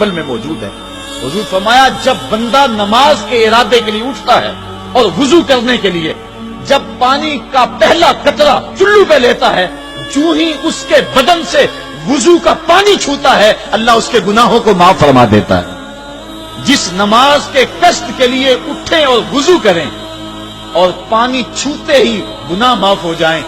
Table میں موجود ہے۔ حضور فرمایا جب بندہ نماز کے ارادے کے لیے اٹھتا ہے اور وضو کرنے کے لیے جب پانی کا پہلا قطرہ چلو پہ لیتا ہے، جو ہی اس کے بدن سے وضو کا پانی چھوتا ہے اللہ اس کے گناہوں کو معاف فرما دیتا ہے۔ جس نماز کے قصد کے لیے اٹھیں اور وضو کریں اور پانی چھوتے ہی گناہ معاف ہو جائیں،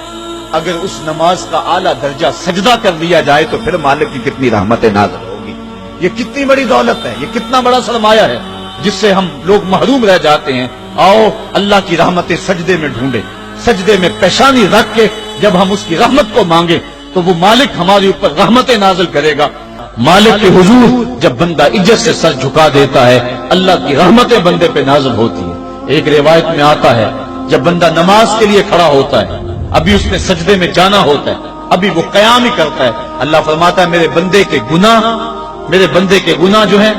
اگر اس نماز کا اعلیٰ درجہ سجدہ کر لیا جائے تو پھر مالک کی کتنی رحمت نازل ہوگی۔ یہ کتنی بڑی دولت ہے، یہ کتنا بڑا سرمایہ ہے جس سے ہم لوگ محروم رہ جاتے ہیں۔ آؤ اللہ کی رحمتیں سجدے میں ڈھونڈیں، سجدے میں پیشانی رکھ کے جب ہم اس کی رحمت کو مانگیں تو وہ مالک ہمارے اوپر رحمتیں نازل کرے گا۔ مالک کے حضور جب بندہ عزت سے سر جھکا دیتا ہے اللہ کی رحمتیں بندے پہ نازل ہوتی ہیں۔ ایک روایت میں آتا ہے جب بندہ نماز کے لیے کھڑا ہوتا ہے، ابھی اس نے سجدے میں جانا ہوتا ہے، ابھی وہ قیام ہی کرتا ہے، اللہ فرماتا ہے میرے بندے کے گناہ جو ہیں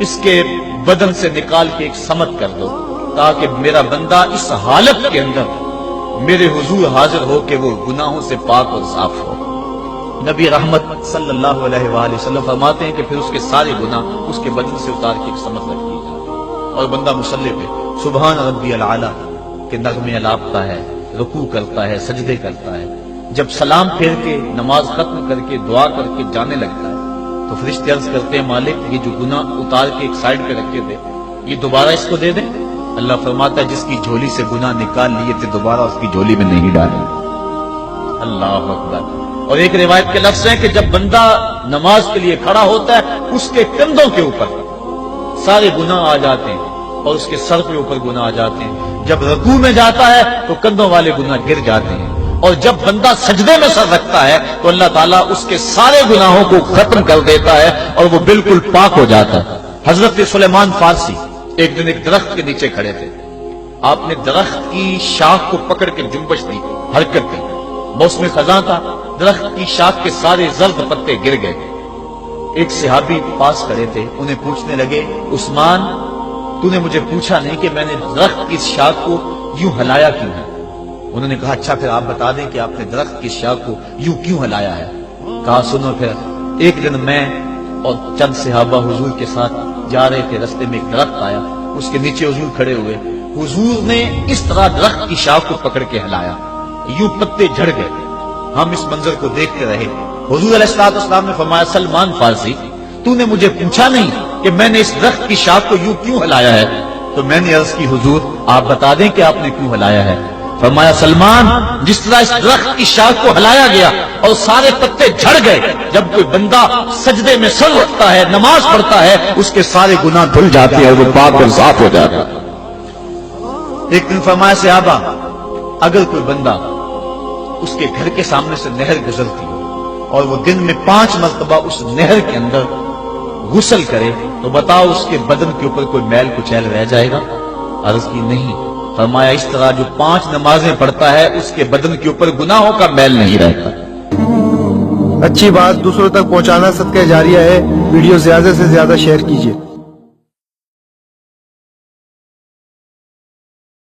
اس کے بدن سے نکال کے ایک سمت کر دو تاکہ میرا بندہ اس حالت کے اندر میرے حضور حاضر ہو کہ وہ گناہوں سے پاک اور صاف ہو۔ نبی رحمت صلی اللہ علیہ وآلہ وسلم فرماتے ہیں کہ پھر اس کے سارے گناہ اس کے بدن سے اتار کے ایک سمت رکھ دی جائے اور بندہ مصلی پہ سبحان ربی الاعلیٰ کے نغمے الاپتا ہے، رکوع کرتا ہے، سجدے کرتا ہے۔ جب سلام پھیر کے نماز ختم کر کے دعا کر کے جانے لگتا ہے تو فرشتے عرض کرتے ہیں مالک یہ جو گناہ اتار کے ایک سائڈ پہ رکھے تھے یہ دوبارہ اس کو دے دیں۔ اللہ فرماتا ہے جس کی جھولی سے گناہ نکال لیے تھے دوبارہ اس کی جھولی میں نہیں ڈالیں۔ اللہ اکبر۔ اور ایک روایت کے لفظ ہیں کہ جب بندہ نماز کے لیے کھڑا ہوتا ہے اس کے کندھوں کے اوپر سارے گناہ آ جاتے ہیں اور اس کے سر کے اوپر گناہ آ جاتے ہیں۔ جب رکوع میں جاتا ہے تو کندھوں والے گناہ گر جاتے ہیں اور جب بندہ سجدے میں سر رکھتا ہے تو اللہ تعالیٰ اس کے سارے گناہوں کو ختم کر دیتا ہے اور وہ بالکل پاک ہو جاتا ہے۔ حضرت سلیمان فارسی ایک دن ایک درخت کے نیچے کھڑے تھے، آپ نے درخت کی شاخ کو پکڑ کے جنبش دی، حرکت دی، موسم خزاں تھا، درخت کی شاخ کے سارے زرد پتے گر گئے۔ ایک صحابی پاس کھڑے تھے، انہیں پوچھنے لگے عثمان تو نے مجھے پوچھا نہیں کہ میں نے درخت کی شاخ کو یوں ہلایا کیوں ہے؟ انہوں نے کہا اچھا پھر آپ بتا دیں کہ آپ نے درخت کی شاخ کو یوں کیوں ہلایا ہے؟ کہا سنو پھر ایک دن میں اور چند صحابہ حضور کے ساتھ جا رہے تھے، رستے میں ایک درخت آیا، اس کے نیچے حضور کھڑے ہوئے، حضور نے اس طرح درخت کی شاخ کو پکڑ کے ہلایا، یوں پتے جھڑ گئے، ہم اس منظر کو دیکھتے رہے۔ حضور علیہ السلام نے فرمایا سلمان فارسی تو نے مجھے پوچھا نہیں کہ میں نے اس درخت کی شاخ کو یوں کیوں ہلایا ہے؟ تو میں نے عرض کی حضور آپ بتا دیں کہ آپ نے کیوں ہلایا ہے؟ فرمایا سلمان جس طرح اس درخت کی شاخ کو ہلایا گیا اور سارے پتے جھڑ گئے، جب کوئی بندہ سجدے میں سر رکھتا ہے نماز پڑھتا ہے اس کے سارے گناہ دھل جاتے ہیں اور وہ پاک اور صاف ہو جاتا ہے۔ ایک دن فرمایا صحابہ اگر کوئی بندہ اس کے گھر کے سامنے سے نہر گزرتی ہو اور وہ دن میں 5 مرتبہ اس نہر کے اندر غسل کرے تو بتاؤ اس کے بدن کے اوپر کوئی میل کچیل رہ جائے گا؟ عرض کی نہیں۔ فرمایا اس طرح جو 5 نمازیں پڑھتا ہے اس کے بدن کے اوپر گناہوں کا میل نہیں رہتا۔ اچھی بات دوسروں تک پہنچانا صدقہ جاریہ ہے، ویڈیو زیادہ سے زیادہ شیئر کیجیے۔